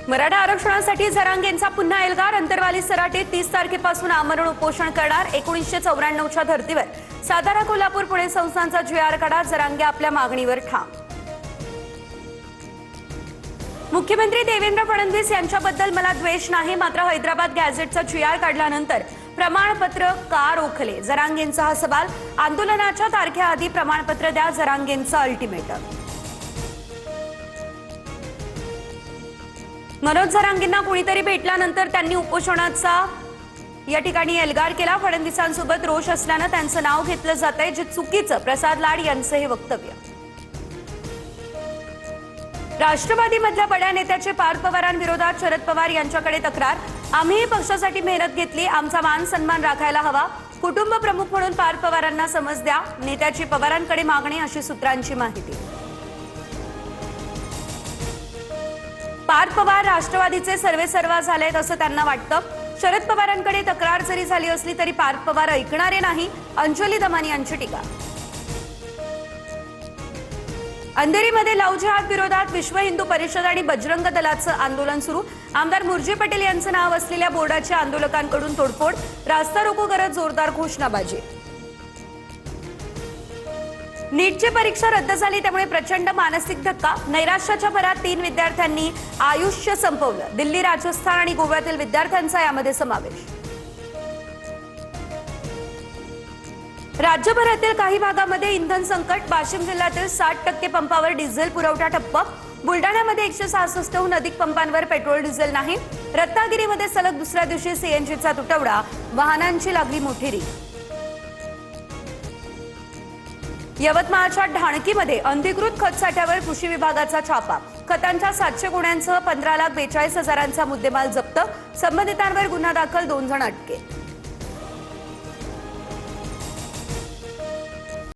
मराठा आरक्षणासाठी जरांगेंचा पुन्हा एल्गार. अंतरवाली सराटीत 30 तारखेपासून आमरण उपोषण करणार. 1994च्या धर्तीवर सातारा, कोल्हापूर, पुणे संस्थांचा GR काढा. जरांगे आपल्या मागणीवर ठाम. मुख्यमंत्री देवेंद्र फडणवीस यांच्याबद्दल मला द्वेष नाही, मात्र हैदराबाद गॅझेटचा GR काढल्यानंतर प्रमाणपत्र का रोखले? जरांगेंचा हा सवाल. आंदोलनाच्या तारखेआधी प्रमाणपत्र द्या, जरांगेंचा अल्टिमेटम. मनोज जरांगेंना कुणीतरी भेटल्यानंतर त्यांनी उपोषणाचा या ठिकाणी एल्गार केला. फडणवीसांसोबत रोष असल्यानं त्यांचं नाव घेतलं जातंय, जे चुकीचं. प्रसाद लाड यांचं हे वक्तव्य. राष्ट्रवादीमधल्या बड्या नेत्याचे पार्थ पवारांविरोधात शरद पवार यांच्याकडे तक्रार. आम्ही पक्षासाठी मेहनत घेतली, आमचा मान सन्मान राखायला हवा. कुटुंब प्रमुख म्हणून पार्थ पवारांना समज द्या, नेत्याची पवारांकडे मागणी, अशी सूत्रांची माहिती. पार्थ पवार राष्ट्रवादीचे सर्वेसर्वा झालेत असं त्यांना वाटतं. शरद पवारांकडे तक्रार जरी झाली असली तरी पार्थ पवार ऐकणारे नाही, अंजली दमन यांची टीका. अंधेरीमध्ये लव्ह जिहाद विरोधात विश्व हिंदू परिषद आणि बजरंग दलाचं आंदोलन सुरू. आमदार मुर्जी पटेल यांचं नाव असलेल्या बोर्डाच्या आंदोलकांकडून तोडफोड. रास्ता रोको करत जोरदार घोषणाबाजी. नीटची परीक्षा रद्द झाली, त्यामुळे प्रचंड मानसिक धक्का. नैराश्याच्या भरात 3 विद्यार्थ्यांनी आयुष्य संपवलं. दिल्ली, राजस्थान आणि गोव्यातील विद्यार्थ्यांचा यामध्ये समावेश. राज्यभरातील काही भागामध्ये इंधन संकट. वाशिम जिल्ह्यातील 60% पंपावर डिझेल पुरवठा ठप्प. बुलडाण्यामध्ये 166हून अधिक पंपांवर पेट्रोल डिझेल नाही. रत्नागिरीमध्ये सलग दुसऱ्या दिवशी CNGचा तुटवडा. वाहनांची लागली मोठी रीत. यवतमाळच्या ढाणकीमध्ये अनधिकृत खत साठ्यावर कृषी विभागाचा छापा. खतांच्या 700 गोण्यांसह 15,42,000चा मुद्देमाल जप्त. संबंधितांवर गुन्हा दाखल, 2 जण अटकेत.